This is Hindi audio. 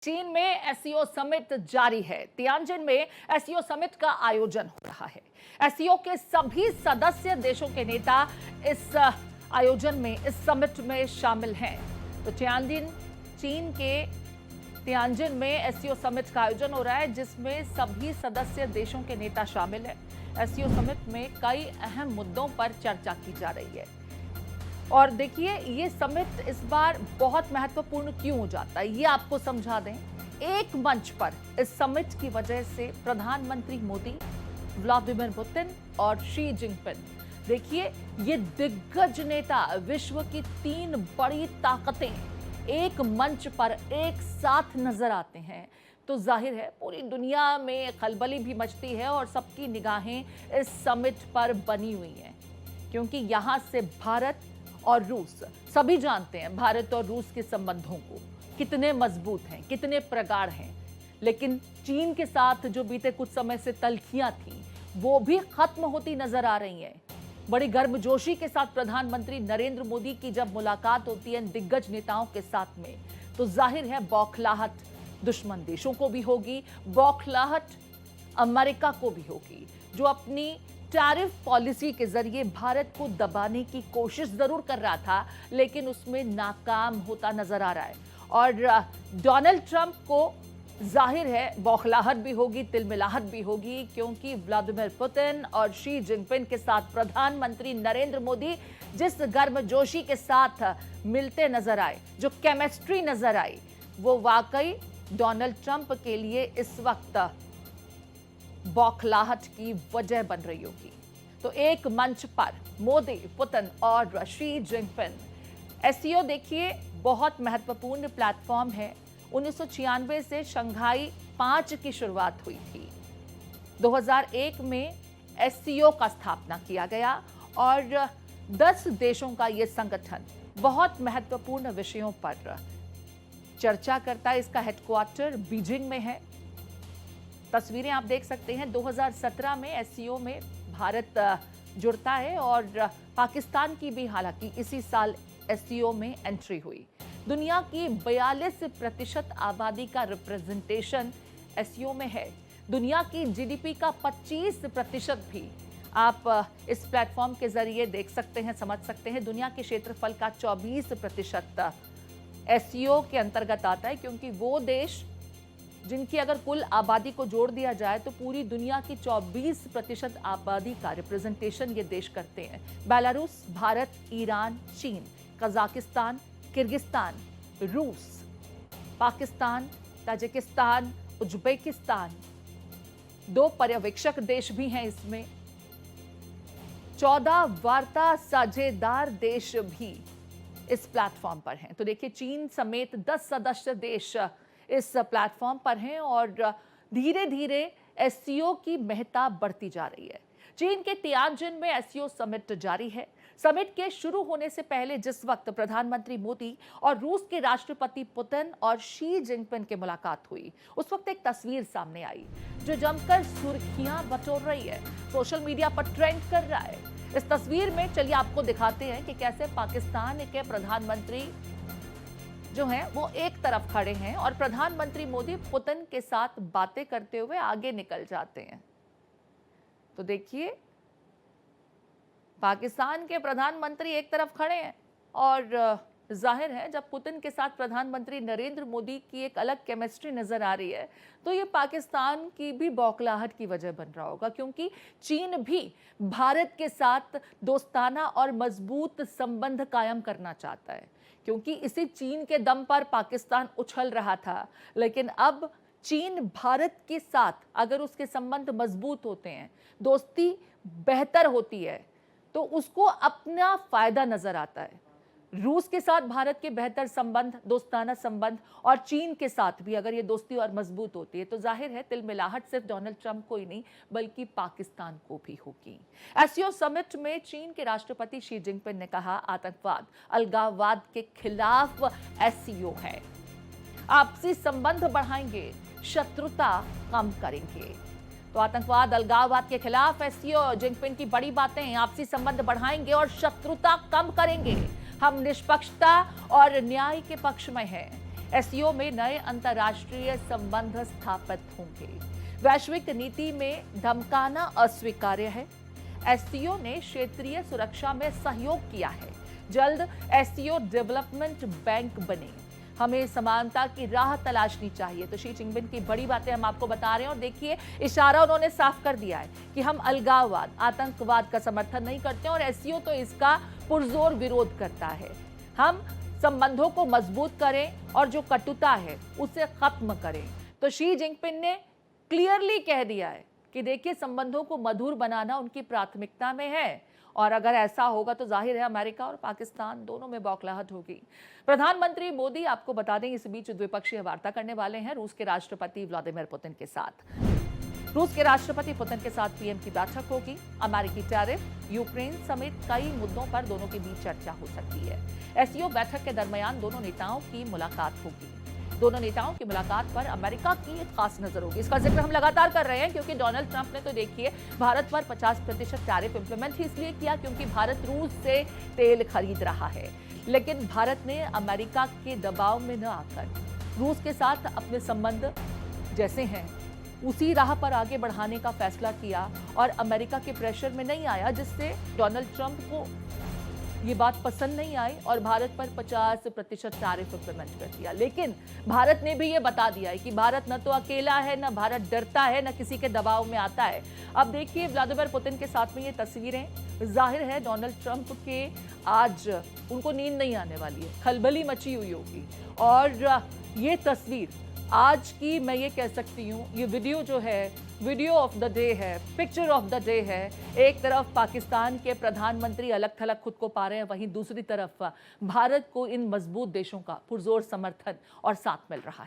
चीन में एससीओ समिट जारी है। तियानजिन में एससीओ समिट का आयोजन हो रहा है। एससीओ के सभी सदस्य देशों के नेता इस आयोजन में, इस समिट में शामिल हैं। तो चीन के तियानजिन में एससीओ समिट का आयोजन हो रहा है, जिसमें सभी सदस्य देशों के नेता शामिल हैं। एससीओ समिट में कई अहम मुद्दों पर चर्चा की जा रही है। और देखिए, ये समिट इस बार बहुत महत्वपूर्ण क्यों हो जाता है, ये आपको समझा दें। एक मंच पर इस समिट की वजह से प्रधानमंत्री मोदी, व्लादिमीर पुतिन और शी जिनपिंग, देखिए ये दिग्गज नेता, विश्व की तीन बड़ी ताकतें एक मंच पर एक साथ नजर आते हैं, तो जाहिर है पूरी दुनिया में खलबली भी मचती है और सबकी निगाहें इस समिट पर बनी हुई हैं। क्योंकि यहां से भारत और रूस, सभी जानते हैं भारत और रूस के संबंधों को कितने मजबूत हैं, कितने प्रगाढ़ हैं। लेकिन चीन के साथ जो बीते कुछ समय से तल्खियां थी, वो भी खत्म होती नजर आ रही हैं। बड़ी गर्मजोशी के साथ प्रधानमंत्री नरेंद्र मोदी की जब मुलाकात होती है दिग्गज नेताओं के साथ में, तो जाहिर है बौखलाहट दुश्मन देशों को भी होगी, बौखलाहट अमेरिका को भी होगी, जो अपनी टैरिफ पॉलिसी के जरिए भारत को दबाने की कोशिश जरूर कर रहा था, लेकिन उसमें नाकाम होता नजर आ रहा है। और डोनाल्ड ट्रंप को जाहिर है बौखलाहट भी होगी, तिलमिलाहट भी होगी, क्योंकि व्लादिमीर पुतिन और शी जिनपिंग के साथ प्रधानमंत्री नरेंद्र मोदी जिस गर्मजोशी के साथ मिलते नजर आए, जो केमिस्ट्री नजर आई, वो वाकई डोनाल्ड ट्रंप के लिए इस वक्त बौखलाहट की वजह बन रही होगी। तो एक मंच पर मोदी, पुतिन और शी जिनपिंग। एससीओ देखिए बहुत महत्वपूर्ण प्लेटफॉर्म है। 1996 से शंघाई 5 की शुरुआत हुई थी। 2001 में एससीओ का स्थापना किया गया और 10 देशों का यह संगठन बहुत महत्वपूर्ण विषयों पर चर्चा करता है। इसका हेडक्वार्टर बीजिंग में है। तस्वीरें आप देख सकते हैं। 2017 में एससीओ में भारत जुड़ता है और पाकिस्तान की भी हालांकि इसी साल एससीओ में एंट्री हुई। दुनिया की 42% आबादी का रिप्रेजेंटेशन एससीओ में है। दुनिया की जीडीपी का 25% भी आप इस प्लेटफॉर्म के जरिए देख सकते हैं, समझ सकते हैं। दुनिया के क्षेत्रफल का 24% एससीओ के अंतर्गत आता है, क्योंकि वो देश जिनकी अगर कुल आबादी को जोड़ दिया जाए तो पूरी दुनिया की 24% आबादी का रिप्रेजेंटेशन ये देश करते हैं। बेलारूस, भारत, ईरान, चीन, कजाकिस्तान, किर्गिस्तान, रूस, पाकिस्तान, ताजिकिस्तान, उज्बेकिस्तान, 2 पर्यवेक्षक देश भी हैं इसमें। 14 वार्ता साझेदार देश भी इस प्लेटफॉर्म पर हैं। तो देखिए, चीन समेत 10 सदस्य देश इस प्लेटफॉर्म पर हैं और धीरे धीरे एससीओ की महत्ता बढ़ती जा रही है। चीन के तियानजिन में एससीओ समिट जारी है। समिट के शुरू होने से पहले जिस वक्त प्रधानमंत्री मोदी और रूस के राष्ट्रपति पुतिन और शी जिनपिंग की मुलाकात हुई, उस वक्त एक तस्वीर सामने आई जो जमकर सुर्खियां बटोर रही है, सोशल मीडिया पर ट्रेंड कर रहा है। इस तस्वीर में चलिए आपको दिखाते हैं कि कैसे पाकिस्तान के प्रधानमंत्री जो हैं वो एक तरफ खड़े हैं और प्रधानमंत्री मोदी पुतिन के साथ बातें करते हुए आगे निकल जाते हैं। तो देखिए, पाकिस्तान के प्रधानमंत्री एक तरफ खड़े हैं और जाहिर है जब पुतिन के साथ प्रधानमंत्री नरेंद्र मोदी की एक अलग केमिस्ट्री नजर आ रही है, तो ये पाकिस्तान की भी बौखलाहट की वजह बन रहा होगा, क्योंकि चीन भी भारत के साथ दोस्ताना और मजबूत संबंध कायम करना चाहता है, क्योंकि इसी चीन के दम पर पाकिस्तान उछल रहा था। लेकिन अब चीन भारत के साथ अगर उसके संबंध मजबूत होते हैं, दोस्ती बेहतर होती है, तो उसको अपना फायदा नजर आता है। रूस के साथ भारत के बेहतर संबंध, दोस्ताना संबंध, और चीन के साथ भी अगर ये दोस्ती और मजबूत होती है, तो जाहिर है तिलमिलाहट सिर्फ डोनाल्ड ट्रंप को ही नहीं बल्कि पाकिस्तान को भी होगी। एससीओ समिट में चीन के राष्ट्रपति शी जिनपिंग ने कहा, आतंकवाद, अलगाववाद के खिलाफ एससीओ है। आपसी संबंध बढ़ाएंगे, शत्रुता कम करेंगे। तो आतंकवाद, अलगाववाद के खिलाफ एससीओ, जिनपिंग की बड़ी बातें, आपसी संबंध बढ़ाएंगे और शत्रुता कम करेंगे। हम निष्पक्षता और न्याय के पक्ष में हैं। एससीओ में नए अंतर्राष्ट्रीय संबंध स्थापित होंगे। वैश्विक नीति में धमकाना अस्वीकार्य है। एससीओ ने क्षेत्रीय सुरक्षा में सहयोग किया है। जल्द एससीओ डेवलपमेंट बैंक बने। हमें समानता की राह तलाशनी चाहिए। तो शी जिनपिंग की बड़ी बातें हम आपको बता रहे हैं। और देखिए, इशारा उन्होंने साफ कर दिया है कि हम अलगाववाद, आतंकवाद का समर्थन नहीं करते और एससीओ तो इसका पुरजोर विरोध करता है। हम संबंधों को मजबूत करें और जो कटुता है उसे खत्म करें। तो शी जिनपिंग ने क्लियरली कह दिया है कि देखिए, संबंधों को मधुर बनाना उनकी प्राथमिकता में है और अगर ऐसा होगा तो जाहिर है अमेरिका और पाकिस्तान दोनों में बौखलाहट होगी। प्रधानमंत्री मोदी, आपको बता दें, इस बीच द्विपक्षीय वार्ता करने वाले हैं रूस के राष्ट्रपति व्लादिमीर पुतिन के साथ। रूस के राष्ट्रपति पुतिन के साथ पीएम की बैठक होगी। अमेरिकी टैरिफ, यूक्रेन समेत कई मुद्दों पर दोनों के बीच चर्चा हो सकती है। एससीओ बैठक के दरमियान दोनों नेताओं की मुलाकात होगी। दोनों नेताओं की मुलाकात पर अमेरिका की एक खास नजर होगी। इसका जिक्र हम लगातार कर रहे हैं क्योंकि डोनाल्ड ट्रंप ने तो देखिए भारत पर 50% टैरिफ इंप्लीमेंट ही इसलिए किया क्योंकि भारत रूस से तेल खरीद रहा है। लेकिन भारत ने अमेरिका के दबाव में न आकर रूस के साथ अपने संबंध जैसे हैं उसी राह पर आगे बढ़ाने का फैसला किया और अमेरिका के प्रेशर में नहीं आया, जिससे डोनाल्ड ट्रंप को ये बात पसंद नहीं आई और भारत पर 50% टैरिफ इंप्लीमेंट कर दिया। लेकिन भारत ने भी ये बता दिया है कि भारत न तो अकेला है, न भारत डरता है, न किसी के दबाव में आता है। अब देखिए, व्लादिमीर पुतिन के साथ में ये तस्वीरें, जाहिर है डोनाल्ड ट्रंप के आज उनको नींद नहीं आने वाली है, खलबली मची हुई होगी। और ये तस्वीर आज की, मैं ये कह सकती हूँ, ये वीडियो जो है, वीडियो ऑफ द डे है, पिक्चर ऑफ द डे है। एक तरफ पाकिस्तान के प्रधानमंत्री अलग थलग खुद को पा रहे हैं, वहीं दूसरी तरफ भारत को इन मजबूत देशों का पुरजोर समर्थन और साथ मिल रहा है।